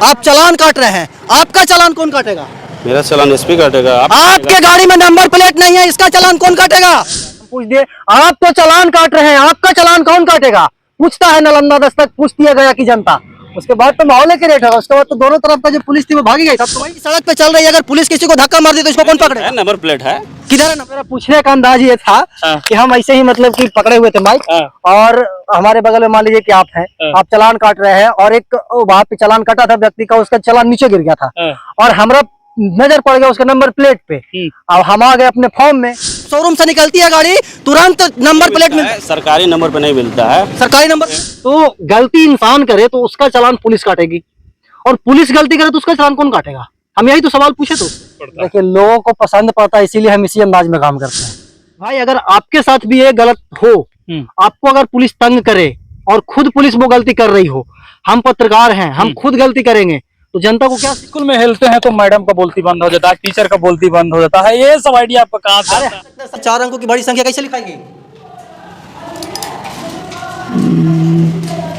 आप चालान काट रहे हैं, आपका चालान कौन काटेगा? मेरा चालान एसपी काटेगा। आपके गाड़ी में नंबर प्लेट नहीं है, इसका चालान कौन काटेगा? पूछ दिए, आप तो चालान काट रहे हैं, आपका चालान कौन काटेगा? पूछता है नालंदा दस्तक, पूछ दिया गया कि जनता। उसके बाद तो माहौल के रेट होगा, उसके बाद तो दोनों तरफ का जो पुलिस थी वो भागी गई। तो वही सड़क पे चल रही है, अगर पुलिस किसी को धक्का मार दी तो इसको कौन पकड़ेगा? नंबर प्लेट है। किधर है? मेरा पूछने का अंदाज ये था कि हम ऐसे ही मतलब कि पकड़े हुए थे माइक, और हमारे बगल में मान लीजिए कि आप हैं, आप चालान काट रहे हैं, और एक वहां पे चालान काटा था व्यक्ति का, उसका चालान नीचे गिर गया था, और हमारा नजर पड़ गया उसके नंबर प्लेट पे। अब हम आ गए अपने फॉर्म में, शोरूम से निकलती है गाड़ी, तुरंत नंबर प्लेट मिलता है। सरकारी नंबर पे नहीं मिलता है। सरकारी नंबर तो गलती इंसान करे तो उसका चालान पुलिस काटेगी, और पुलिस गलती करे तो उसका चालान कौन काटेगा? हम यही तो सवाल पूछे। तो देखिए, लोगों को पसंद पड़ता है, इसीलिए हम इसी अंदाज में काम करते हैं। भाई अगर आपके साथ भी ये गलत हो, आपको अगर पुलिस तंग करे और खुद पुलिस वो गलती कर रही हो, हम पत्रकार हैं, हम खुद गलती करेंगे तो जनता को क्या? स्कूल में हिलते हैं तो मैडम का बोलती बंद हो जाता है, टीचर का बोलती बंद हो जाता है, ये सब आइडिया आपका कहाँ से आता है? 4 अंकों की बड़ी संख्या कैसे लिखाएंगे?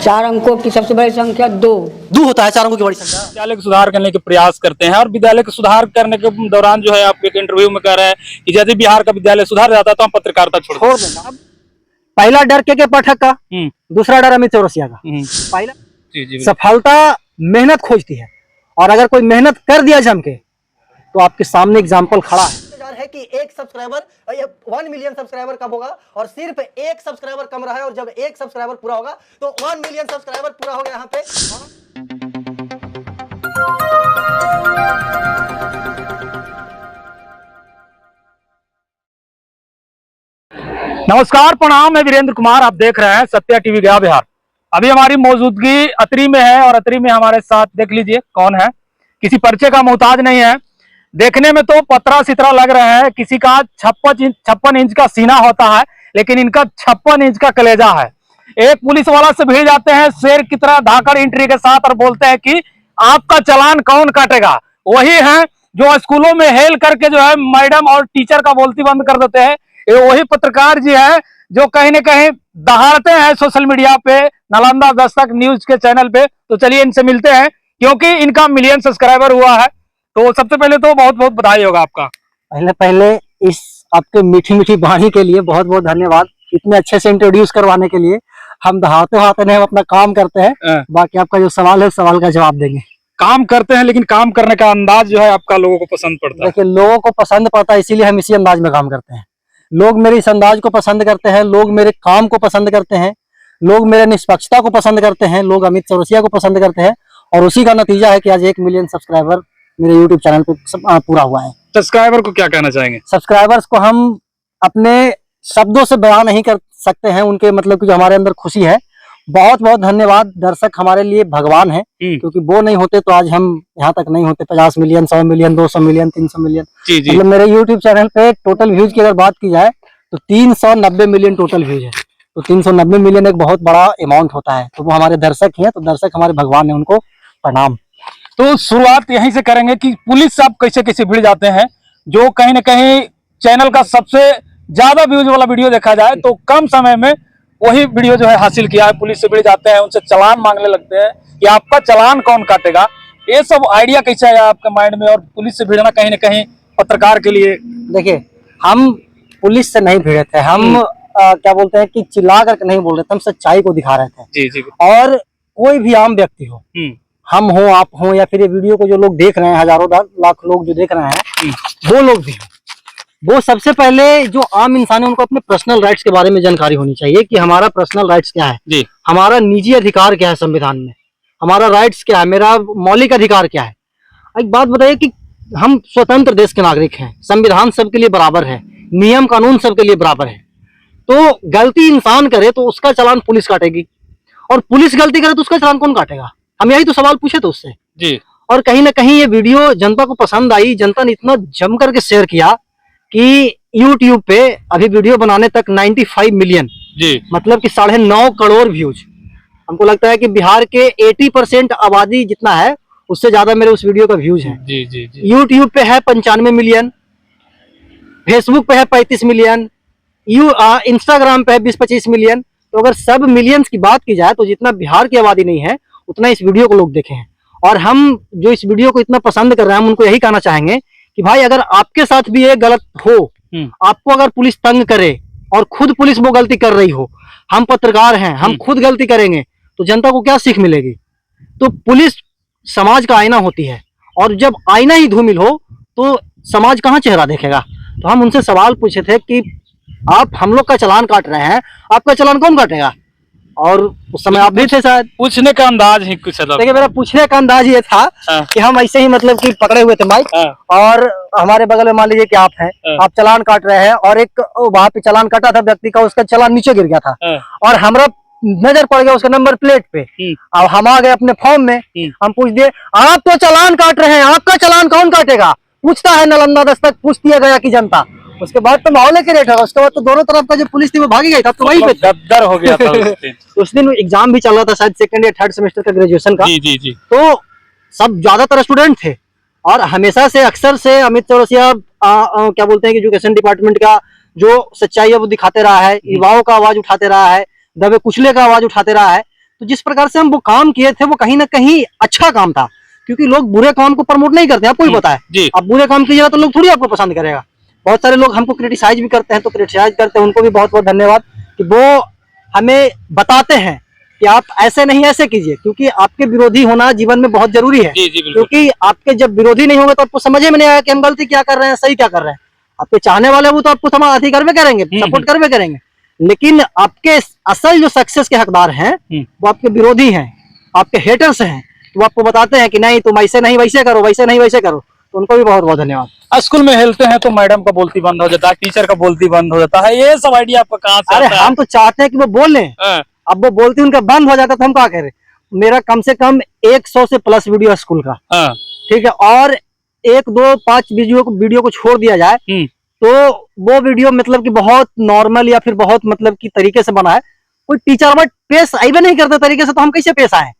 4 अंकों की सबसे बड़ी संख्या 2 होता है 4 अंकों की बड़ी संख्या। विद्यालय को सुधार करने के प्रयास करते हैं, और विद्यालय को सुधार करने के दौरान जो है आप एक इंटरव्यू में कह रहे हैं कि यदि बिहार का विद्यालय सुधार जाता है तो हम पत्रकारिता छोड़ देंगे। अब पहला डर के पाठक का, दूसरा डर अमित चौरसिया का। पहला सफलता मेहनत खोजती है, और अगर कोई मेहनत कर दिया जम के तो आपके सामने एग्जाम्पल खड़ा है कि एक सब्सक्राइबर 1 मिलियन सब्सक्राइबर कब होगा, और सिर्फ एक सब्सक्राइबर कम रहा है, और जब एक सब्सक्राइबर पूरा होगा तो 1 मिलियन सब्सक्राइबर पूरा हो गया यहाँ पे। नमस्कार, प्रणाम, मैं वीरेंद्र कुमार, आप देख रहे हैं सत्या टीवी गया बिहार। अभी हमारी मौजूदगी अतरी में है, और अतरी में हमारे साथ देख लीजिए कौन है। किसी परिचय का मोहताज नहीं है, देखने में तो पतरा सितरा लग रहा है, किसी का 56 इंच का सीना होता है, लेकिन इनका 56 इंच का कलेजा है। एक पुलिस वाला से भिड़ जाते हैं शेर की तरह धाकड़ एंट्री के साथ, और बोलते हैं कि आपका चालान कौन काटेगा। वही है जो स्कूलों में हेल करके जो है मैडम और टीचर का बोलती बंद कर देते हैं। ये वही पत्रकार जी है जो कहीं न कहीं दहाड़ते हैं सोशल मीडिया पे, नालंदा दस्तक न्यूज के चैनल पे। तो चलिए इनसे मिलते हैं, क्योंकि इनका मिलियन सब्सक्राइबर हुआ है। तो सबसे पहले तो बहुत बहुत बधाई होगा आपका। पहले इस आपके मीठी मीठी वाणी के लिए बहुत बहुत धन्यवाद, इतने अच्छे से इंट्रोड्यूस करवाने के लिए। हम दहाड़ते नहीं, हम अपना काम करते हैं, बाकी आपका जो सवाल है सवाल का जवाब देंगे। काम करते हैं, लेकिन काम करने का अंदाज जो है आपका लोगों को पसंद पड़ता है। देखिए, लोगों को पसंद पड़ता है, इसीलिए हम इसी अंदाज में काम करते हैं। लोग मेरे इस अंदाज को पसंद करते हैं, लोग मेरे काम को पसंद करते हैं, लोग मेरे निष्पक्षता को पसंद करते हैं, लोग अमित चौरसिया को पसंद करते हैं, और उसी का नतीजा है कि आज 1 मिलियन सब्सक्राइबर मेरे यूट्यूब चैनल पे पूरा हुआ है। सब्सक्राइबर को क्या कहना चाहेंगे? सब्सक्राइबर्स को हम अपने शब्दों से बयान नहीं कर सकते हैं उनके मतलब की जो हमारे अंदर खुशी है। बहुत बहुत धन्यवाद। दर्शक हमारे लिए भगवान है, क्योंकि वो नहीं होते तो आज हम यहाँ तक नहीं होते। 50 मिलियन, 100 मिलियन, 200 मिलियन, 300 मिलियन, मतलब मेरे यूट्यूब चैनल पे टोटल व्यूज की अगर बात की जाए तो 390 मिलियन टोटल व्यूज है। तो 390 मिलियन एक बहुत बड़ा अमाउंट होता है, तो वो हमारे दर्शक ही हैं, तो दर्शक हमारे भगवान है, उनको प्रणाम। तो शुरुआत यहीं से करेंगे कि पुलिस साहब कैसे कैसे भिड़ जाते हैं, जो कहीं ना कहीं चैनल का सबसे ज्यादा व्यूज वाला वीडियो देखा जाए तो कम समय में वही वीडियो जो है हासिल किया है। पुलिस से भिड़ जाते हैं, उनसे चालान मांगने लगते हैं कि आपका चालान कौन काटेगा। ये सब आइडिया कैसे आया आपके माइंड में, और पुलिस से भिड़ना कहीं ना कहीं पत्रकार के लिए? देखिए, हम पुलिस से नहीं भिड़े थे, हम क्या बोलते हैं कि चिल्ला करके नहीं बोल रहे थे, हम सच्चाई को दिखा रहे थे। जी जी। और कोई भी आम व्यक्ति हो, हम हो, आप हो, या फिर ये वीडियो को जो लोग देख रहे हैं, हजारों लाख लोग जो देख रहे हैं, वो लोग भी हो, वो सबसे पहले जो आम इंसान है उनको अपने पर्सनल राइट्स के बारे में जानकारी होनी चाहिए कि हमारा पर्सनल राइट्स क्या है जी। हमारा निजी अधिकार क्या है संविधान में, हमारा राइट्स क्या है, मेरा मौलिक अधिकार क्या है। एक बात बताइए कि हम स्वतंत्र देश के नागरिक हैं, संविधान सबके लिए बराबर है, नियम कानून सबके लिए बराबर है। तो गलती इंसान करे तो उसका चालान पुलिस काटेगी, और पुलिस गलती करे तो उसका चालान कौन काटेगा? हम यही तो सवाल पूछे थे उससे जी। और कहीं ना कहीं ये वीडियो जनता को पसंद आई, जनता ने इतना जम करके शेयर किया कि YouTube पे अभी वीडियो बनाने तक 95 मिलियन जी, मतलब कि 9.5 करोड़ व्यूज। हमको लगता है कि बिहार के 80% आबादी जितना है उससे ज्यादा मेरे उस वीडियो का व्यूज है। जी जी जी। YouTube पे है 95 मिलियन, फेसबुक पे है 35 मिलियन, इंस्टाग्राम पे है 20-25 मिलियन। तो अगर सब मिलियंस की बात की जाए तो जितना बिहार की आबादी नहीं है उतना इस वीडियो को लोग देखे हैं। और हम जो इस वीडियो को इतना पसंद कर रहे हैं, हम उनको यही कहना चाहेंगे कि भाई अगर आपके साथ भी ये गलत हो, आपको अगर पुलिस तंग करे और खुद पुलिस वो गलती कर रही हो, हम पत्रकार हैं, हम खुद गलती करेंगे तो जनता को क्या सीख मिलेगी? तो पुलिस समाज का आईना होती है, और जब आईना ही धूमिल हो तो समाज कहाँ चेहरा देखेगा? तो हम उनसे सवाल पूछे थे कि आप हम लोग का चालान काट रहे हैं, आपका चालान कौन काटेगा? और उस समय आप भी थे शायद। पूछने का अंदाज ही कुछ अलग। देखिए मेरा पूछने का अंदाज ये था कि हम ऐसे ही मतलब कि पकड़े हुए थे माइक, और हमारे बगल में मान लीजिए कि आप हैं, आप चालान काट रहे हैं, और एक वहां पे चालान काटा था व्यक्ति का, उसका चालान नीचे गिर गया था, और हमारा नजर पड़ गया उसका नंबर प्लेट पे। अब हम आ गए अपने फॉर्म में, हम पूछ दिए आप तो चालान काट रहे हैं, आपका चालान कौन काटेगा? पूछता है नालंदा दस्तक, पूछ दिया गया कि जनता। उसके बाद तो माहौल के रेट होगा, उसके बाद तो दोनों तरफ का जो पुलिस थी वो भागी गई था, तो वहीं पे गद्दार हो गया था उस दिन एग्जाम भी चल रहा था शायद सेकंड या थर्ड सेमेस्टर का ग्रेजुएशन का। जी। तो सब ज्यादातर स्टूडेंट थे, और हमेशा से अक्सर से अमित चौरसिया क्या बोलते हैं कि एजुकेशन डिपार्टमेंट का जो सच्चाई है वो दिखाते रहा है, युवाओं का आवाज उठाते रहा है, दबे कुचले का आवाज उठाते रहा है। तो जिस प्रकार से हम वो काम किए थे वो कहीं ना कहीं अच्छा काम था, क्योंकि लोग बुरे काम को प्रमोट नहीं करते, आपको ही पता है। आप बुरे काम कीजिएगा तो लोग थोड़ी आपको पसंद करेगा। बहुत सारे लोग हमको क्रिटिसाइज भी करते हैं, तो क्रिटिसाइज करते हैं उनको भी बहुत बहुत धन्यवाद कि वो हमें बताते हैं कि आप ऐसे नहीं ऐसे कीजिए, क्योंकि आपके विरोधी होना जीवन में बहुत जरूरी है। क्योंकि आपके जब विरोधी नहीं होंगे तो आपको समझ में नहीं आएगा कि हम गलती क्या कर रहे हैं, सही क्या कर रहे हैं। आपके चाहने वाले वो तो आपको समाधान करवे करेंगे, सपोर्ट करवे करेंगे, लेकिन आपके असल जो सक्सेस के हकदार हैं वो आपके विरोधी हैं, आपके हेटर्स हैं। वो आपको बताते हैं कि नहीं तुम ऐसे नहीं वैसे करो, वैसे नहीं वैसे करो। तो उनको भी बहुत बहुत धन्यवाद। स्कूल में खेलते हैं तो मैडम का बोलती बंद हो जाता है, टीचर का बोलती बंद हो जाता है, ये सब आइडिया आपका कहाँ से? अरे हम तो चाहते हैं कि वो बोले, अब वो बोलती उनका बंद हो जाता तो हम क्या करें? मेरा कम से कम 100 से प्लस वीडियो स्कूल का, ठीक है, और 1 2 5 वीडियो को छोड़ दिया जाए तो वो वीडियो मतलब कि बहुत नॉर्मल या फिर बहुत मतलब कि तरीके से बना है। कोई टीचर बट पेश आई भी नहीं करते तरीके से, तो हम कैसे पेश आए?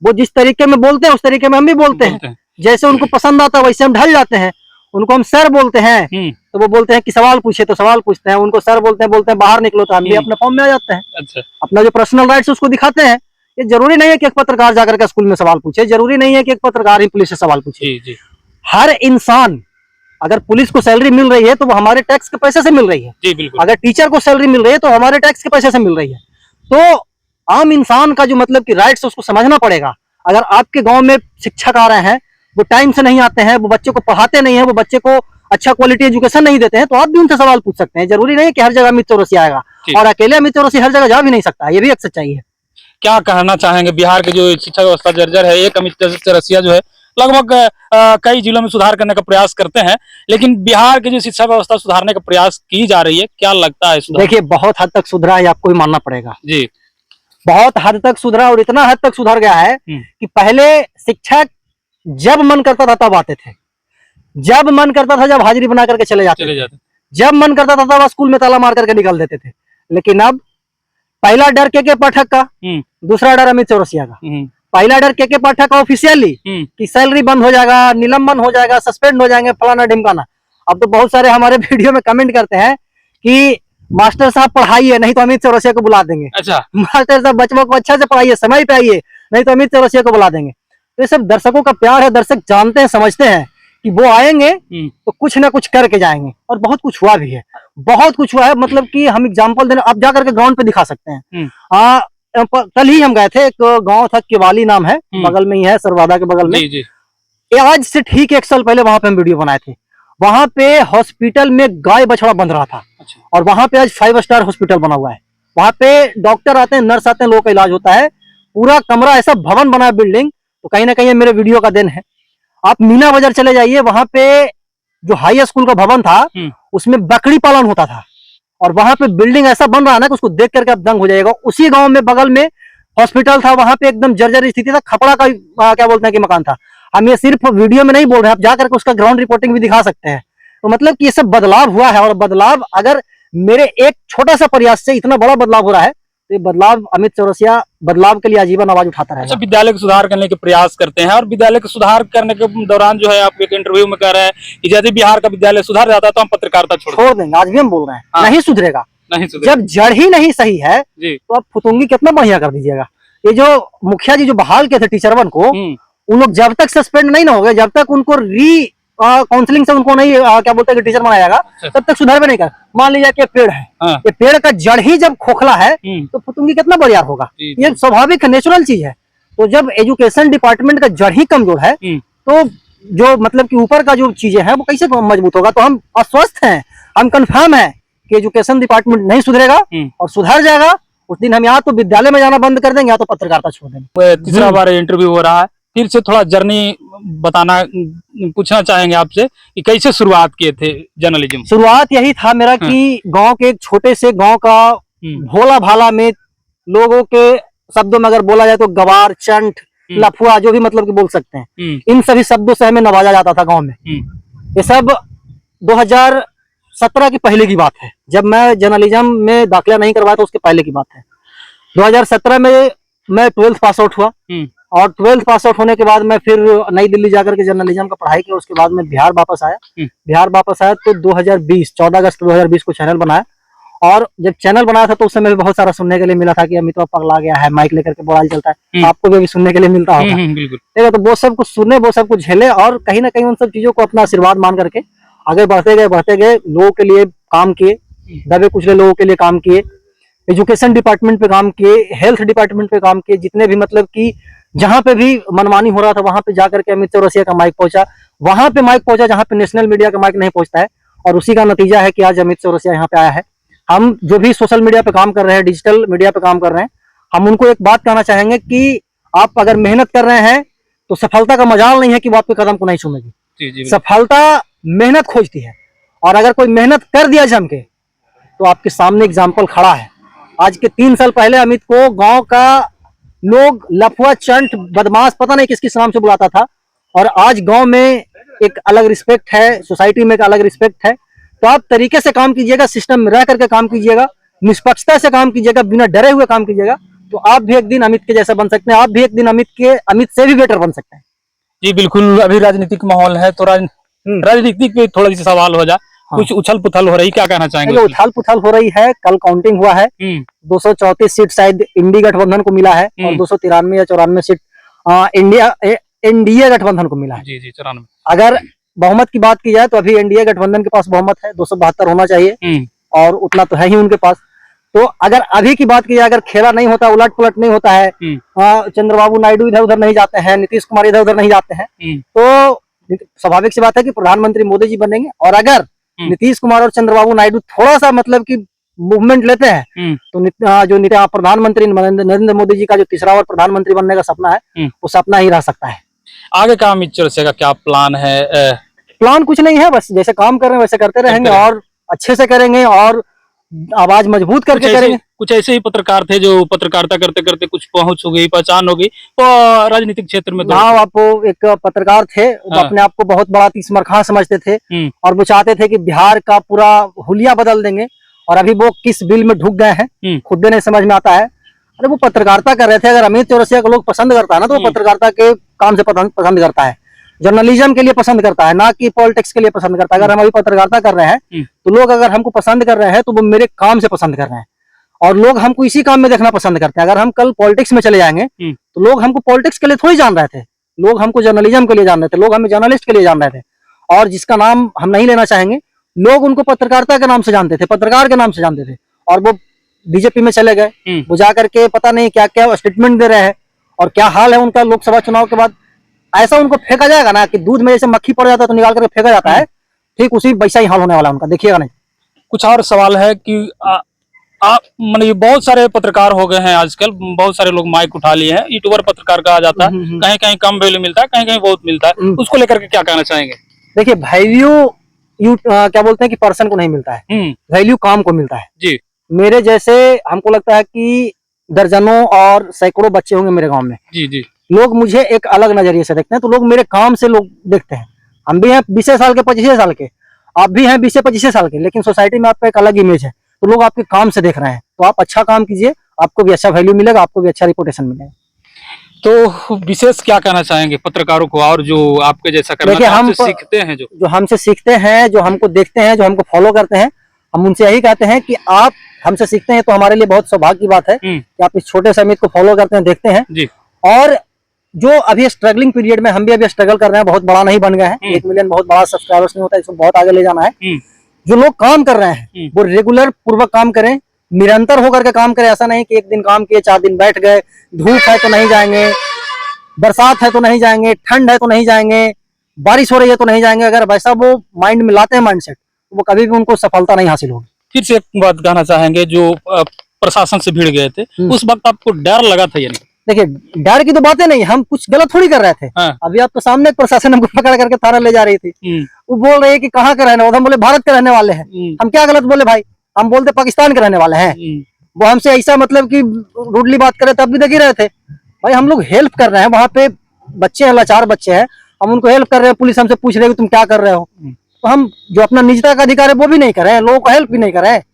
वो जिस तरीके में बोलते हैं उस तरीके में हम भी बोलते हैं, जैसे उनको पसंद आता है वैसे हम ढल जाते हैं। उनको हम सर बोलते हैं तो वो बोलते हैं कि सवाल पूछे तो सवाल पूछते हैं, उनको सर बोलते हैं बाहर निकलो, तो हम भी अपने फॉर्म में आ जाते हैं। अच्छा। अपना जो पर्सनल राइट्स उसको दिखाते हैं। ये जरूरी नहीं है कि एक पत्रकार जाकर के स्कूल में सवाल पूछे, जरूरी नहीं है कि एक पत्रकार ही पुलिस से सवाल पूछे। हर इंसान, अगर पुलिस को सैलरी मिल रही है तो वो हमारे टैक्स के पैसे से मिल रही है। जी बिल्कुल। अगर टीचर को सैलरी मिल रही है तो हमारे टैक्स के पैसे से मिल रही है। तो आम इंसान का जो मतलब कि राइट्स उसको समझना पड़ेगा। अगर आपके गांव में शिक्षक आ रहे हैं, वो टाइम से नहीं आते हैं, वो बच्चे को पढ़ाते नहीं है, वो बच्चे को अच्छा क्वालिटी एजुकेशन नहीं देते हैं, तो आप भी उनसे सवाल पूछ सकते हैं। जरूरी नहीं है कि हर जगह अमित चौरसिया आएगा, और अकेले अमित चौरसिया हर जगह जा भी नहीं सकता, ये भी एक सच्चाई है। क्या कहना चाहेंगे? बिहार की जो शिक्षा व्यवस्था जर्जर है, एक अमित चौरसिया जो है लगभग कई जिलों में सुधार करने का प्रयास करते हैं, लेकिन बिहार की जो शिक्षा व्यवस्था सुधारने का प्रयास की जा रही है, क्या लगता है? देखिए बहुत हद तक सुधरा है, आपको ही मानना पड़ेगा जी। बहुत हद तक सुधरा, और इतना हद तक सुधर गया है कि पहले शिक्षक जब मन करता था तब आते थे, जब मन करता था जब हाजिरी बना करके चले जाते थे, जब मन करता था तब स्कूल में ताला मार करके निकाल देते थे। लेकिन अब पहला डर के पाठक का, दूसरा डर अमित चौरसिया का। पहला डर के पाठक ऑफिशियली कि सैलरी बंद हो जाएगा, निलंबन हो जाएगा, सस्पेंड हो जाएंगे, फलाना ढिमकाना। अब तो बहुत सारे हमारे वीडियो में कमेंट करते हैं कि मास्टर साहब पढ़ाइए नहीं तो अमित चौरसिया को बुला देंगे। अच्छा। मास्टर साहब बच्चों को अच्छा से पढ़ाइए, समय पे आइए, नहीं तो अमित चौरसिया को बुला देंगे। तो ये सब दर्शकों का प्यार है, दर्शक जानते हैं, समझते हैं कि वो आएंगे तो कुछ ना कुछ करके जाएंगे, और बहुत कुछ हुआ भी है, बहुत कुछ हुआ है। मतलब कि हम एग्जांपल देने, आप जाकर के ग्राउंड पे दिखा सकते हैं। कल ही हम गए थे, एक गांव था केवाली नाम है, बगल में ही है, सरवादा के बगल में। ये आज से ठीक 1 साल पहले वहां पे हम वीडियो बनाए थे। वहां पे हॉस्पिटल में गाय बछड़ा बंध रहा था। अच्छा। और वहां पे आज 5 स्टार हॉस्पिटल बना हुआ है। वहां पे डॉक्टर आते हैं, नर्स आते हैं, लोगों का इलाज होता है। पूरा कमरा ऐसा भवन बना है, बिल्डिंग। तो कहीं ना कहीं मेरे वीडियो का दिन है। आप मीना बाजार चले जाइए, वहां पे जो हाई स्कूल का भवन था उसमें बकरी पालन होता था, और वहां पे बिल्डिंग ऐसा बन रहा है ना कि उसको देख करके आप दंग हो जाएगा। उसी गांव में बगल में हॉस्पिटल था, वहां पे एकदम जर्जर स्थिति था, खपड़ा का क्या बोलते हैं कि मकान था। हम ये सिर्फ वीडियो में नहीं बोल रहे हैं, आप जाकर के उसका ग्राउंड रिपोर्टिंग भी दिखा सकते हैं। तो मतलब कि ये सब बदलाव हुआ है, और बदलाव अगर मेरे एक छोटा सा प्रयास से इतना बड़ा बदलाव हो रहा है, तो ये बदलाव अमित चौरसिया बदलाव के लिए आजीवन आवाज उठाता रहेगा। अच्छा, विद्यालय को सुधार करने के प्रयास करते हैं, और विद्यालय को सुधार करने के दौरान जो है आप एक इंटरव्यू में कह रहे हैं कि यदि बिहार का विद्यालय सुधार जाता है तो हम पत्रकारिता छोड़ देंगे। आज भी हम बोल रहे हैं। हाँ। नहीं सुधरेगा, नहीं सुधरेगा। जब जड़ ही नहीं सही है तो आप फुतुंगी कितना बढ़िया कर दीजिएगा। ये जो मुखिया जी जो बहाल के थे टीचर वन को, उन लोग जब तक सस्पेंड नहीं ना हो गए, जब तक उनको काउंसलिंग से उनको नहीं क्या बोलते हैं कि टीचर बनाया जाएगा, तब तक सुधार भी नहीं कर। मान लीजिए कि पेड़ है, ये पेड़ का जड़ ही जब खोखला है तो फुतुंगी कितना बरियार होगा। ये स्वाभाविक है, नेचुरल चीज है। तो जब एजुकेशन डिपार्टमेंट का जड़ ही कमजोर है तो जो मतलब कि ऊपर का जो चीजें हैं वो कैसे मजबूत होगा। तो हम आश्वस्त हैं, हम कंफर्म है कि एजुकेशन डिपार्टमेंट नहीं सुधरेगा और सुधर जाएगा उस दिन हम या तो विद्यालय में जाना बंद कर देंगे या तो पत्रकारिता छोड़ देंगे। तीसरा बार इंटरव्यू हो रहा है, फिर से थोड़ा जर्नी बताना पूछना चाहेंगे आपसे कि कैसे शुरुआत किए थे जर्नलिज्म। शुरुआत यही था मेरा कि गांव के एक छोटे से गांव का भोला भाला में लोगों के शब्दों में अगर बोला जाए तो गवार, चंट, लफुआ जो भी मतलब कि बोल सकते हैं, इन सभी शब्दों से हमें नवाजा जाता था गांव में। ये सब 2017 की पहले की बात है, जब मैं जर्नलिज्म में दाखिला नहीं करवाया था, उसके पहले की बात है। 2017 में मैं 12th पास आउट हुआ और 12th पास आउट होने के बाद मैं फिर नई दिल्ली जाकर के जर्नलिज्म का पढ़ाई किया। उसके बाद मैं बिहार वापस आया। बिहार वापस आया तो 2020 14 अगस्त 2020 को चैनल बनाया। और जब चैनल बनाया था तो उस समय भी बहुत सारा सुनने के लिए मिला था कि अमित पगला गया है, माइक लेकर के बोला चलता है। आपको भी अभी सुनने के लिए मिलता होगा। ठीक है, तो वो सब कुछ सुने, वो सब कुछ झेले और कहीं ना कहीं उन सब चीजों को अपना आशीर्वाद मान करके आगे बढ़ते गए, लोगों के लिए काम किए, दबे कुचले लोगों के लिए काम किए, एजुकेशन डिपार्टमेंट पे काम किए, हेल्थ डिपार्टमेंट पे काम किए। जितने भी मतलब कि जहां पे भी मनमानी हो रहा था वहां पे जाकर के अमित चौरसिया का माइक पहुंचा, वहां पे माइक पहुंचा जहां पे नेशनल मीडिया का माइक नहीं पहुंचता है। और उसी का नतीजा है कि आज अमित चौरसिया यहाँ पे आया है। हम जो भी सोशल मीडिया पे काम कर रहे हैं, डिजिटल मीडिया पे काम कर रहे हैं, हम उनको एक बात कहना चाहेंगे कि आप अगर मेहनत कर रहे हैं तो सफलता का मजाल नहीं है कि वो आपके कदम को नहीं चूमेगी। सफलता मेहनत खोजती है और अगर कोई मेहनत कर दिया जम के तो आपके सामने एग्जाम्पल खड़ा है। आज के 3 साल पहले अमित को गांव का लोग लफुआ, चंट, बदमाश पता नहीं किस किस नाम से बुलाता था और आज गांव में एक अलग रिस्पेक्ट है, सोसाइटी में एक अलग रिस्पेक्ट है। तो आप तरीके से काम कीजिएगा, सिस्टम में रह करके काम कीजिएगा, निष्पक्षता से काम कीजिएगा, बिना डरे हुए काम कीजिएगा, तो आप भी एक दिन अमित के जैसा बन सकते हैं। आप भी एक दिन अमित से भी बेटर बन सकते हैं। जी बिल्कुल। अभी राजनीतिक माहौल है तो राजनीतिक पे थोड़ा सा सवाल हो जाए। कुछ उछल पुथल हो रही, क्या कहना चाहेंगे? उछल पुथल हो रही है। कल काउंटिंग हुआ है, 234 सीट शायद इंडी गठबंधन को मिला है और 293 या 94 सीट एनडीए गठबंधन को मिला है। जी 94। अगर बहुमत की बात की जाए तो अभी एनडीए गठबंधन के पास बहुमत है, 272 होना चाहिए और उतना तो है ही उनके पास। तो अगर अभी की बात की जाए, अगर खेला नहीं होता, उलट पुलट नहीं होता है, चंद्रबाबू नायडू इधर उधर नहीं जाते हैं, नीतीश कुमार इधर उधर नहीं जाते हैं, तो स्वाभाविक सी बात है कि प्रधानमंत्री मोदी जी बनेंगे। और अगर नीतीश कुमार और चंद्रबाबू नायडू थोड़ा सा मतलब कि मूवमेंट लेते हैं तो जो प्रधानमंत्री नरेंद्र मोदी जी का जो तीसरा बार प्रधानमंत्री बनने का सपना है वो सपना ही रह सकता है। आगे का अमित चौरसिया का क्या प्लान है? प्लान कुछ नहीं है, बस जैसे काम कर रहे हैं वैसे करते रहेंगे और अच्छे से करेंगे और आवाज मजबूत करके करेंगे। कुछ ऐसे ही पत्रकार थे जो पत्रकारिता करते करते कुछ पहुंच हो गई, पहचान हो गई तो राजनीतिक क्षेत्र में। हाँ, आप एक पत्रकार थे, वो अपने आप को बहुत बड़ा तीसमर खां समझते थे और वो चाहते थे कि बिहार का पूरा हुलिया बदल देंगे। और अभी वो किस बिल में ढुक गए हैं खुद भी नहीं समझ में आता है। अरे वो पत्रकारिता कर रहे थे। अगर अमित चौरसिया को लोग पसंद करता है ना तो वो पत्रकारिता के काम से पसंद करता है, जर्नलिज्म के लिए पसंद करता है, ना कि पॉलिटिक्स के लिए पसंद करता है। अगर हम अभी पत्रकारिता कर रहे हैं तो लोग अगर हमको पसंद कर रहे हैं तो वो मेरे काम से पसंद कर रहे हैं और लोग हमको इसी काम में देखना पसंद करते हैं। अगर हम कल पॉलिटिक्स में चले जाएंगे तो लोग हमको पॉलिटिक्स के लिए थोड़ी जान रहे थे, लोग हमको जर्नलिज्म के लिए जान रहे थे, लोग हमें जर्नलिस्ट के लिए जान रहे थे। और जिसका नाम हम नहीं लेना चाहेंगे, लोग उनको पत्रकारिता के नाम से जानते थे, पत्रकार के नाम से जानते थे और वो बीजेपी में चले गए। वो जाकर के पता नहीं क्या क्या स्टेटमेंट दे रहे हैं और क्या हाल है उनका। लोकसभा चुनाव के बाद ऐसा उनको फेंका जाएगा ना कि दूध में जैसे मक्खी पड़ जाता है तो निकाल करके फेंका जाता है, ठीक उसी वैसा ही हाल होने वाला है उनका, देखिएगा नहीं। कुछ और सवाल है कि मतलब बहुत सारे पत्रकार हो गए हैं आजकल, बहुत सारे लोग माइक उठा लिए हैं, यूट्यूबर पत्रकार कहा जाता है, कहीं कहीं कम वैल्यू मिलता है, कहीं कहीं बहुत मिलता है, उसको लेकर के क्या कहना चाहेंगे? देखिए, वैल्यू क्या बोलते हैं कि पर्सन को नहीं मिलता है, वैल्यू काम को मिलता है। जी, मेरे जैसे हमको लगता है कि दर्जनों और सैकड़ों बच्चे होंगे मेरे गांव में। जी जी, लोग मुझे एक अलग नजरिए से देखते हैं, तो लोग मेरे काम से लोग देखते हैं। हम भी हैं 20 साल के, 25 साल के, आप भी हैं 20-25 साल के, लेकिन सोसाइटी में आपका एक अलग इमेज है। तो लोग आपके काम से देख रहे हैं, तो आप अच्छा काम कीजिए, आपको भी अच्छा वैल्यू मिलेगा, आपको भी अच्छा रिपोर्टेशन मिलेगा। तो विशेष क्या कहना चाहेंगे पत्रकारों को और जो आपके जैसा करना हमसे सीखते हैं, जो हमसे सीखते हैं, जो हमको देखते हैं, जो हमको फॉलो करते हैं, हम उनसे यही कहते हैं कि आप हमसे सीखते हैं तो हमारे लिए बहुत सौभाग्य की बात है कि आप इस छोटे से अमित को फॉलो करते हैं, देखते हैं जी। और जो अभी स्ट्रगलिंग पीरियड में हम भी अभी स्ट्रगल कर रहे हैं, बहुत बड़ा नहीं बन गए हैं, 1 मिलियन बहुत बड़ा सब्सक्राइबर्स नहीं होता, इसको बहुत आगे ले जाना है। जो लोग काम कर रहे हैं वो रेगुलर पूर्वक काम करें, निरंतर होकर के काम करें। ऐसा नहीं कि 1 दिन काम किए 4 दिन बैठ गए, धूप है तो नहीं जाएंगे, बरसात है तो नहीं जाएंगे, ठंड है तो नहीं जाएंगे, बारिश हो रही है तो नहीं जाएंगे। अगर वैसा वो माइंड में लाते हैं माइंडसेट, तो वो कभी भी उनको सफलता नहीं हासिल होगी। फिर से एक बात कहना चाहेंगे, जो प्रशासन से भिड़ गए थे उस वक्त आपको डर लगा था या नहीं? देखिए डर की तो बातें नहीं, हम कुछ गलत थोड़ी कर रहे थे। हाँ। अभी आपके सामने एक प्रशासन हमको पकड़ करके थाना ले जा रही थी, वो बोल रहे हैं कि कहाँ के रहने वाले, हम बोले भारत के रहने वाले हैं। हम क्या गलत बोले भाई, हम बोलते पाकिस्तान के रहने वाले हैं। वो हमसे ऐसा मतलब कि रूडली बात करे तब भी देख ही रहे थे। भाई हम लोग हेल्प कर रहे हैं, वहाँ पे बच्चे हैं, लाचार बच्चे हैं, हम उनको हेल्प कर रहे हैं। पुलिस हमसे पूछ रही है कि तुम क्या कर रहे हो, तो हम जो अपना निजता का अधिकार है वो भी नहीं कर रहे हैं, लोगों को हेल्प भी नहीं कर रहे हैं।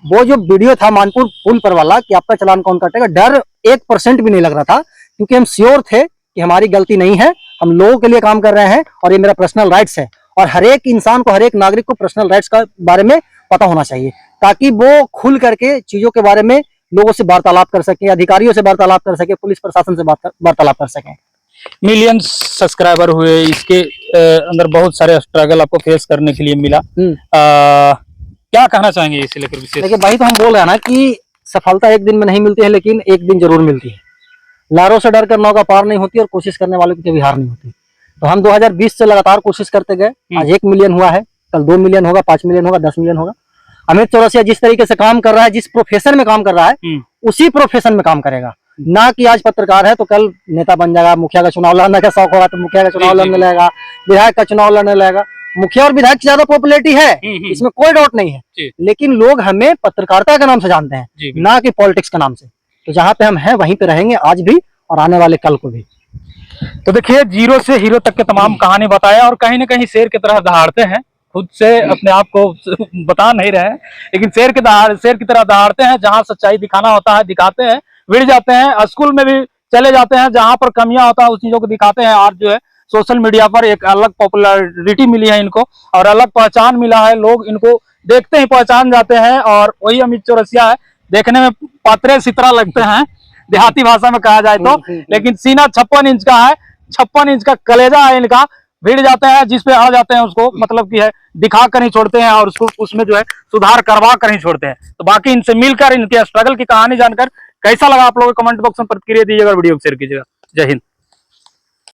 वो जो वीडियो था मानपुर पुल पर वाला कि आपका चालान कौन काटेगा, डर 1% भी नहीं लग रहा था, क्योंकि हम श्योर थे कि हमारी गलती नहीं है, हम लोगों के लिए काम कर रहे हैं और ये मेरा पर्सनल राइट्स है। और हर एक इंसान को, हर एक नागरिक को पर्सनल राइट्स का बारे में पता होना चाहिए, ताकि वो खुल करके चीजों के बारे में लोगों से वार्तालाप कर सके, अधिकारियों से वार्तालाप कर सके, पुलिस प्रशासन से वार्तालाप कर सके। मिलियन सब्सक्राइबर हुए, इसके अंदर बहुत सारे स्ट्रगल आपको फेस करने के लिए मिला। क्या कहना चाहेंगे इसे लेकर विशेष? देखिए भाई, तो हम बोल रहे हैं ना कि सफलता एक दिन में नहीं मिलती है, लेकिन एक दिन जरूर मिलती है। लारों से डर कर नौका पार नहीं होती और कोशिश करने वालों की कभी हार नहीं होती। तो हम 2020 से लगातार कोशिश करते गए, आज 1 मिलियन हुआ है, कल 2 मिलियन होगा, 5 मिलियन होगा, 10 मिलियन होगा। अमित चौरसिया जिस तरीके से काम कर रहा है, जिस प्रोफेशन में काम कर रहा है, उसी प्रोफेशन में काम करेगा, ना कि आज पत्रकार है तो कल नेता बन जाएगा। मुखिया का चुनाव लड़ने का शौक होगा तो मुखिया का चुनाव लड़ने लगेगा, विधायक का चुनाव लड़ने लगेगा। मुखिया और विधायक की ज्यादा पॉपुलैरिटी है, इसमें कोई डाउट नहीं है, लेकिन लोग हमें पत्रकारिता के नाम से जानते हैं, ना कि पॉलिटिक्स के नाम से। तो जहाँ पे हम हैं वहीं पे रहेंगे आज भी और आने वाले कल को भी। तो देखिए, जीरो से हीरो तक के तमाम कहानी बताया, और कहीं ना कहीं शेर की तरह दहाड़ते हैं, खुद से अपने आप को बता नहीं रहे हैं, लेकिन शेर की तरह दहाड़ते हैं। जहां सच्चाई दिखाना होता है दिखाते हैं, भिड़ जाते हैं, स्कूल में भी चले जाते हैं, जहां पर कमियां होता है उस चीजों को दिखाते हैं। आज जो है सोशल मीडिया पर एक अलग पॉपुलैरिटी मिली है इनको, और अलग पहचान मिला है, लोग इनको देखते ही पहचान जाते हैं। और वही अमित चौरसिया है, देखने में पात्रे सितरा लगते हैं देहाती भाषा में कहा जाए तो, लेकिन सीना 56 इंच का है, 56 इंच का कलेजा है इनका। भिड़ जाते हैं, जिस पे आ जाते हैं उसको मतलब कि है दिखा कर ही छोड़ते हैं, और उसको उसमें जो है सुधार करवा कर ही छोड़ते हैं। तो बाकी इनसे मिलकर, इनके स्ट्रगल की कहानी जानकर कैसा लगा आप लोगों को कमेंट बॉक्स में प्रतिक्रिया दीजिएगा, वीडियो को शेयर कीजिएगा। जय हिंद।